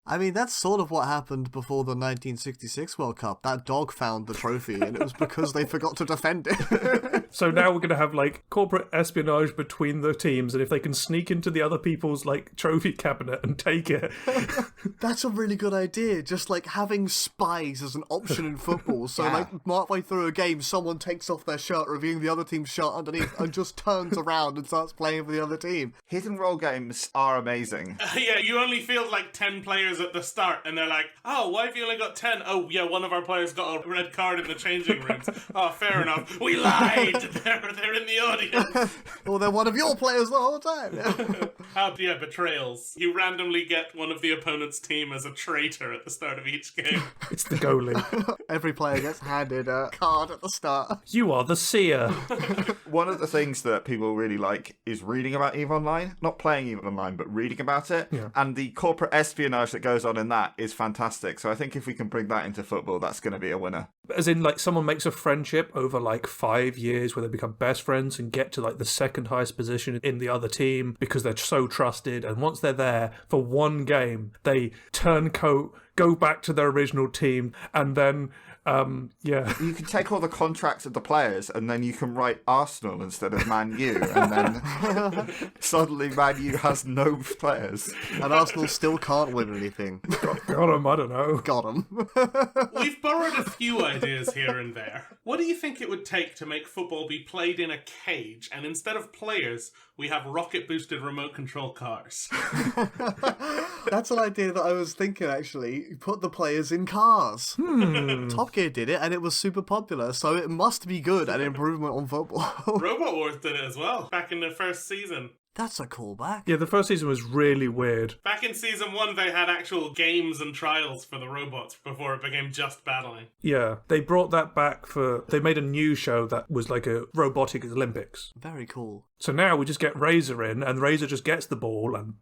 I mean, that's sort of what happened before the 1966 World Cup. That dog found the trophy, and it was because they forgot to defend it. So now we're going to have like corporate espionage between the teams, and if they can sneak into the other people's like trophy cabinet and take it. That's a really good idea. Just like having spies as an option in football. So Yeah. like halfway through a game, someone takes off their shirt, revealing the other team's shirt underneath, and just turns around and starts playing for the other team. Hidden role games are amazing. Yeah, you only field like 10 players at the start, and they're like, oh, why have you only got 10? Oh, yeah, one of our players got a red card in the changing rooms. Oh, fair enough. We lied. They're in the audience. Well, they're one of your players the whole time. Yeah, betrayals. You randomly get one of the opponent's team as a traitor at the start of each game. It's the goalie. Every player gets handed a card at the start. You are the seer. One of the things that people really like is reading about EVE Online. Not playing EVE Online, but reading about it. Yeah. And the corporate espionage that goes on in that is fantastic. So I think if we can bring that into football, that's going to be a winner. As in, like, someone makes a friendship over like 5 years where they become best friends and get to like the second highest position in the other team because they're so trusted. And once they're there for one game, they turncoat, go back to their original team, and then yeah. You can take all the contracts of the players and then you can write Arsenal instead of Man U, and then suddenly Man U has no players. And Arsenal still can't win anything. Got him, I don't know. Got them. We've borrowed a few ideas here and there. What do you think it would take to make football be played in a cage, and instead of players, we have rocket-boosted remote control cars? That's an idea that I was thinking, actually. Put the players in cars. Top Gear did it, and it was super popular, so it must be good and improvement on football. Robot Wars did it as well, back in the first season. That's a callback. Yeah, the first season was really weird. Back in season 1, they had actual games and trials for the robots before it became just battling. Yeah, they brought that back they made a new show that was like a robotic Olympics. Very cool. So now we just get Razor in, and Razor just gets the ball and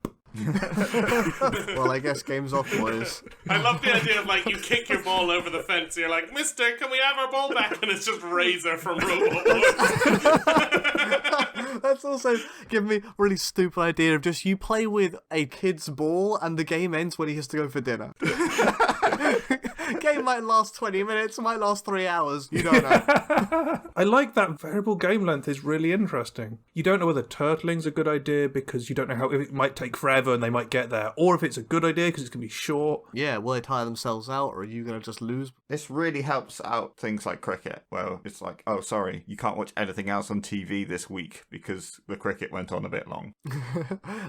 Well, I guess game's off, boys. I love the idea of, like, you kick your ball over the fence, you're like, Mister, can we have our ball back? And it's just Razor from Robot Boys. That's also giving me a really stupid idea of just you play with a kid's ball and the game ends when he has to go for dinner. Game might last 20 minutes, might last 3 hours. You don't know. I like that variable game length is really interesting. You don't know whether turtling's a good idea because you don't know how it might take forever and they might get there, or if it's a good idea because it's going to be short. Yeah, will they tire themselves out or are you going to just lose? This really helps out things like cricket, where it's like, oh, sorry, you can't watch anything else on TV this week because the cricket went on a bit long.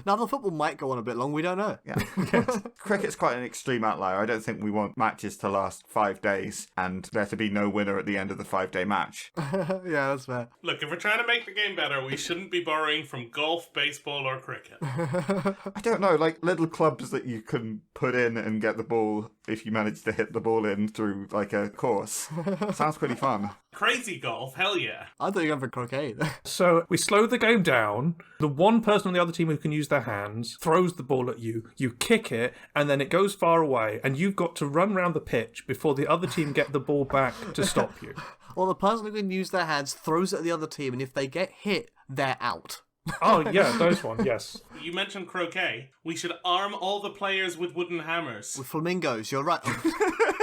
Now, the football might go on a bit long, we don't know. Yeah. Cricket's quite an extreme outlier. I don't think we want matches to last 5 days and there to be no winner at the end of the 5-day match. Yeah, that's fair. Look, if we're trying to make the game better, we shouldn't be borrowing from golf, baseball, or cricket. I don't know, like little clubs that you can put in and get the ball if you manage to hit the ball in through like a course. Sounds pretty fun. Crazy golf, hell yeah. I thought you were going for croquet. So we slow the game down. The one person on the other team who can use their hands throws the ball at you. You kick it, and then it goes far away, and you've got to run around the pitch before the other team get the ball back to stop you. Well, the person who can use their hands throws it at the other team, and if they get hit, they're out. Oh, yeah, those one, yes. You mentioned croquet. We should arm all the players with wooden hammers. With flamingos, you're right.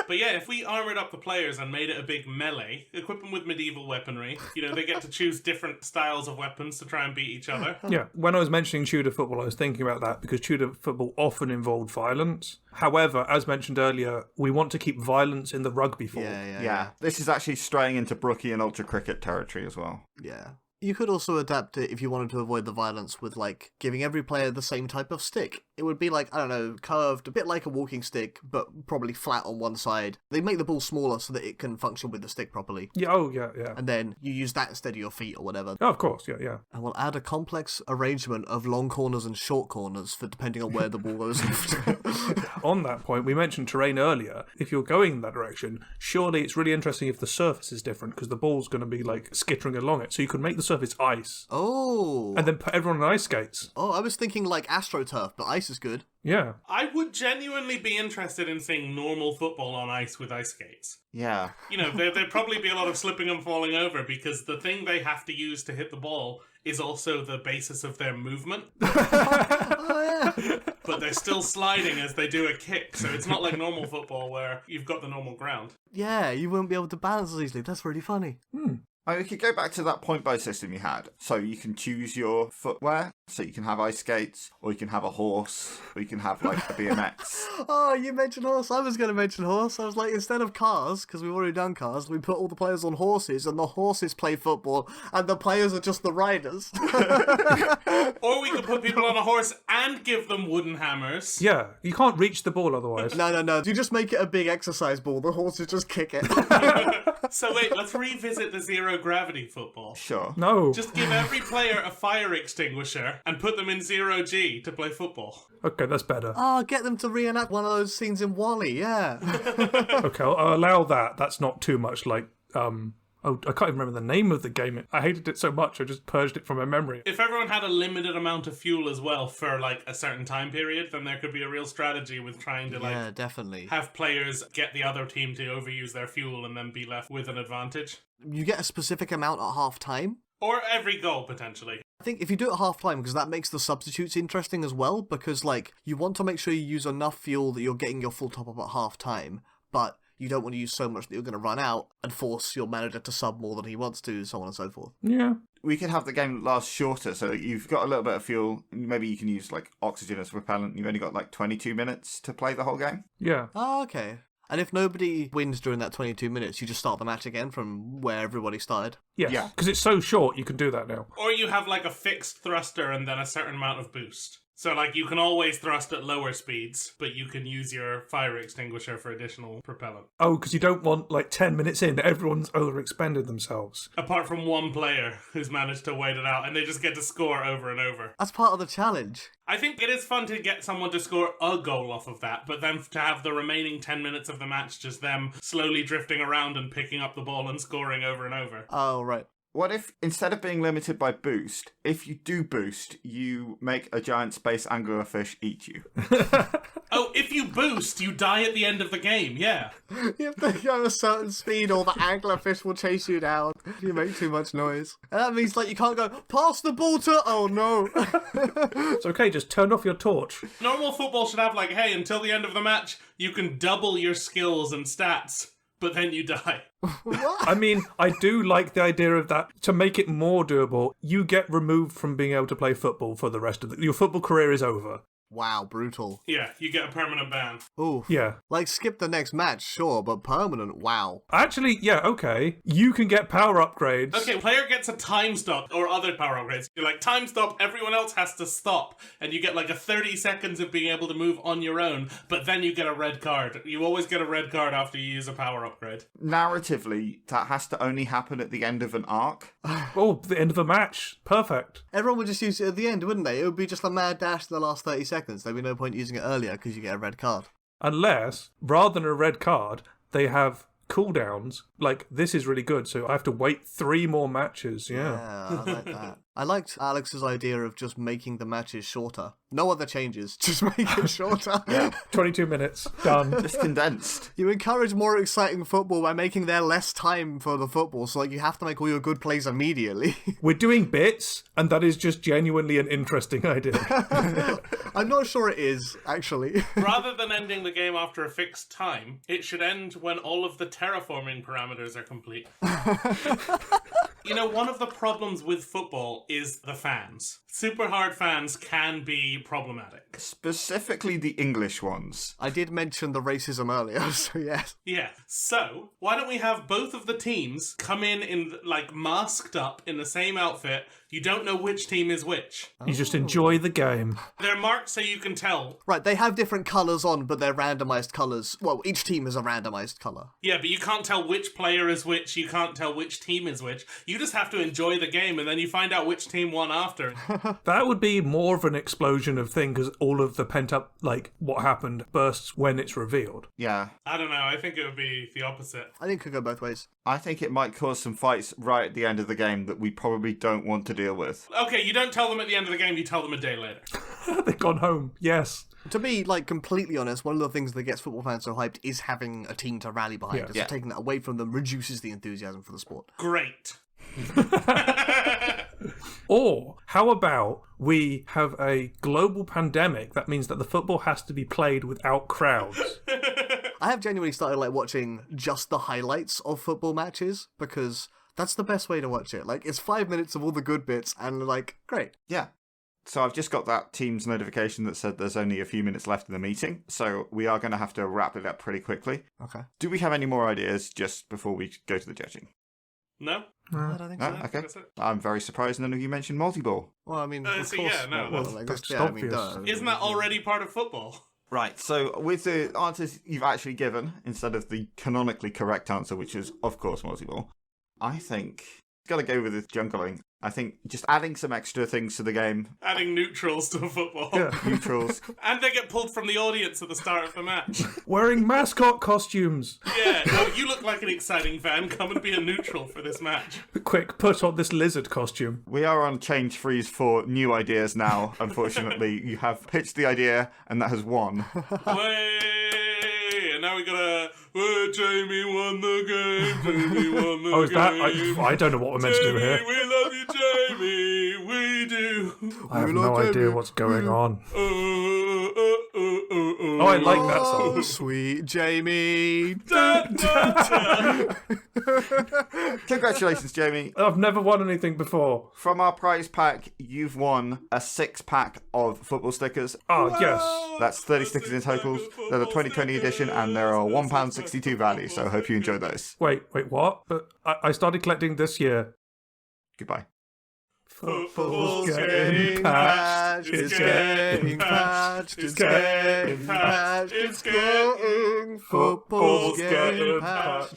But yeah, if we armored up the players and made it a big melee, equip them with medieval weaponry, they get to choose different styles of weapons to try and beat each other. Yeah, when I was mentioning Tudor football, I was thinking about that because Tudor football often involved violence. However, as mentioned earlier, we want to keep violence in the rugby form. Yeah. This is actually straying into Brookie and Ultra Cricket territory as well. Yeah. You could also adapt it if you wanted to avoid the violence with, like, giving every player the same type of stick. It would be like, I don't know, curved, a bit like a walking stick, but probably flat on one side. They make the ball smaller so that it can function with the stick properly. Yeah, oh, yeah, yeah. And then you use that instead of your feet or whatever. Oh, of course, yeah. And we'll add a complex arrangement of long corners and short corners for depending on where the ball goes. On that point, we mentioned terrain earlier. If you're going in that direction, surely it's really interesting if the surface is different because the ball's going to be, like, skittering along it. So you could make the surface ice. Oh. And then put everyone on ice skates. Oh, I was thinking like AstroTurf, but ice is good. Yeah. I would genuinely be interested in seeing normal football on ice with ice skates. Yeah. There'd probably be a lot of slipping and falling over because the thing they have to use to hit the ball is also the basis of their movement. Oh, yeah. But they're still sliding as they do a kick, so it's not like normal football where you've got the normal ground. Yeah, you wouldn't be able to balance as easily. That's really funny. We could go back to that point buy system you had. So you can choose your footwear. So you can have ice skates, or you can have a horse, or you can have like a BMX. Oh, you mentioned horse. I was going to mention horse. I was like, instead of cars, because we've already done cars, we put all the players on horses, and the horses play football, and the players are just the riders. Or we could put people on a horse and give them wooden hammers. Yeah, you can't reach the ball otherwise. No. You just make it a big exercise ball. The horses just kick it. So wait, let's revisit the zero gravity football. Sure. No. Just give every player a fire extinguisher and put them in 0G to play football. Okay, that's better. Oh, get them to reenact one of those scenes in WALL-E, yeah. Okay, I'll allow that. That's not too much like, Oh, I can't even remember the name of the game. I hated it so much, I just purged it from my memory. If everyone had a limited amount of fuel as well for, like, a certain time period, then there could be a real strategy with trying to, like, Yeah, definitely. have players get the other team to overuse their fuel and then be left with an advantage. You get a specific amount at half-time. Or every goal, potentially. I think if you do it at half-time, because that makes the substitutes interesting as well, because, like, you want to make sure you use enough fuel that you're getting your full top-up at half-time, but you don't want to use so much that you're going to run out and force your manager to sub more than he wants to, so on and so forth. Yeah. We could have the game last shorter, so that you've got a little bit of fuel. Maybe you can use like oxygen as repellent. You've only got like 22 minutes to play the whole game. Yeah. Oh, okay. And if nobody wins during that 22 minutes, you just start the match again from where everybody started? Yes. Yeah. Because it's so short, you can do that now. Or you have, like, a fixed thruster and then a certain amount of boost. So, like, you can always thrust at lower speeds, but you can use your fire extinguisher for additional propellant. Oh, because you don't want, like, 10 minutes in, everyone's overexpended themselves. Apart from one player who's managed to wait it out, and they just get to score over and over. That's part of the challenge. I think it is fun to get someone to score a goal off of that, but then to have the remaining 10 minutes of the match just them slowly drifting around and picking up the ball and scoring over and over. Oh, right. What if, instead of being limited by boost, if you do boost, you make a giant space anglerfish eat you? Oh, if you boost, you die at the end of the game, yeah. You have to go a certain speed or the anglerfish will chase you down if you make too much noise. And that means, like, you can't go, pass the ball to... Oh, no. It's okay, just turn off your torch. Normal football should have, like, hey, until the end of the match, you can double your skills and stats, but then you die. I mean, I do like the idea of that. To make it more doable, you get removed from being able to play football for the rest of your football career is over. Wow, brutal. Yeah, you get a permanent ban. Ooh. Yeah. Like, skip the next match, sure, but permanent, wow. Actually, yeah, okay. You can get power upgrades. Okay, player gets a time stop or other power upgrades. You're like, time stop, everyone else has to stop. And you get like a 30 seconds of being able to move on your own, but then you get a red card. You always get a red card after you use a power upgrade. Narratively, that has to only happen at the end of an arc. Oh, the end of a match. Perfect. Everyone would just use it at the end, wouldn't they? It would be just a mad dash in the last 30 seconds. There'd be no point using it earlier because you get a red card. Unless, rather than a red card, they have cooldowns. Like, this is really good, so I have to wait 3 more matches. Yeah. I like that. I liked Alex's idea of just making the matches shorter. No other changes, just make it shorter. 22 minutes. Done. Just condensed. You encourage more exciting football by making there less time for the football, so like you have to make all your good plays immediately. We're doing bits, and that is just genuinely an interesting idea. I'm not sure it is, actually. Rather than ending the game after a fixed time, it should end when all of the terraforming parameters are complete. You know, one of the problems with football is the fans. Super hard fans can be problematic. Specifically the English ones. I did mention the racism earlier, so yes. Yeah. So, why don't we have both of the teams come in like, masked up in the same outfit. You don't know which team is which. You just enjoy the game. They're marked so you can tell. Right, they have different colours on, but they're randomised colours. Well, each team is a randomised colour. Yeah, but you can't tell which player is which. You can't tell which team is which. You just have to enjoy the game, and then you find out which team won after. That would be more of an explosion of thing, because all of the pent-up, like, what happened bursts when it's revealed. Yeah. I don't know. I think it would be the opposite. I think it could go both ways. I think it might cause some fights right at the end of the game that we probably don't want to deal with. Okay, you don't tell them at the end of the game, you tell them a day later. They've gone home, yes. To be, like, completely honest, one of the things that gets football fans so hyped is having a team to rally behind. Yeah. So taking that away from them reduces the enthusiasm for the sport. Great. Or, how about we have a global pandemic that means that the football has to be played without crowds? I have genuinely started, like, watching just the highlights of football matches, because that's the best way to watch it. Like, it's 5 minutes of all the good bits, and, like, great. Yeah. So I've just got that Teams notification that said there's only a few minutes left in the meeting, so we are going to have to wrap it up pretty quickly. Okay. Do we have any more ideas just before we go to the judging? No? I don't think No? so. Okay. That's it. I'm very surprised none of you mentioned multi-ball. Well, I mean, of so course. yeah, no, well, that's- like, that's yeah, I mean, obvious. duh. Isn't that already part of football? Right, so with the answers you've actually given, instead of the canonically correct answer, which is, of course, multi-ball, I think it's got to go with the jungling. I think just adding some extra things to the game, Adding neutrals to football. neutrals. And they get pulled from the audience at the start of the match. Wearing mascot costumes. Yeah, no, you look like an exciting fan. Come and be a neutral for this match. Quick, put on this lizard costume. We are on change freeze for new ideas now, unfortunately. You have pitched the idea, and that has won. Way! And now we gotta. Jamie won the game. Jamie won the Oh, is that? game. I don't know what we're meant to do Jamie, here. we love you, Jamie. We do. I have We no love idea Jamie. what's going on. Oh, Oh, I like that song. Oh, sweet Jamie. Congratulations, Jamie. I've never won anything before. From our prize pack, you've won a 6-pack of football stickers. Oh, yes. That's 30 stickers in total. They're the 2020 edition, and they're a £1.62 value, so I hope you enjoy those. Wait, what? But I started collecting this year. Goodbye. Football's getting patched, It's getting patched. It's getting patched. It's getting football's getting patched.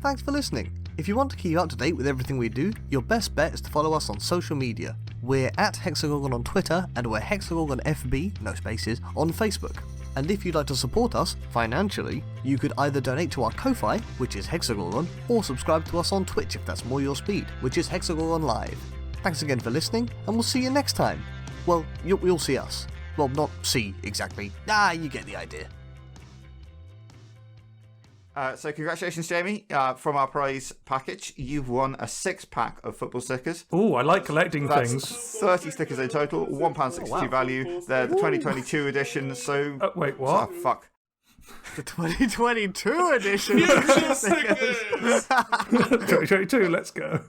Thanks for listening. If you want to keep up to date with everything we do, your best bet is to follow us on social media. We're at Hexagorgon on Twitter, and we're Hexagorgon FB, no spaces, on Facebook. And if you'd like to support us financially, you could either donate to our Ko-Fi, which is Hexagorgon, or subscribe to us on Twitch if that's more your speed, which is Hexagorgon Live. Thanks again for listening, and we'll see you next time. Well, you'll see us. Well, not see exactly. You get the idea. So congratulations, Jamie. From our prize package, you've won a 6-pack of football stickers. Ooh, I like collecting That's things. 30 stickers in total, £1.62 value. They're the 2022 edition, so... Wait, what? Oh, fuck. The 2022 edition. Future stickers! 2022, let's go.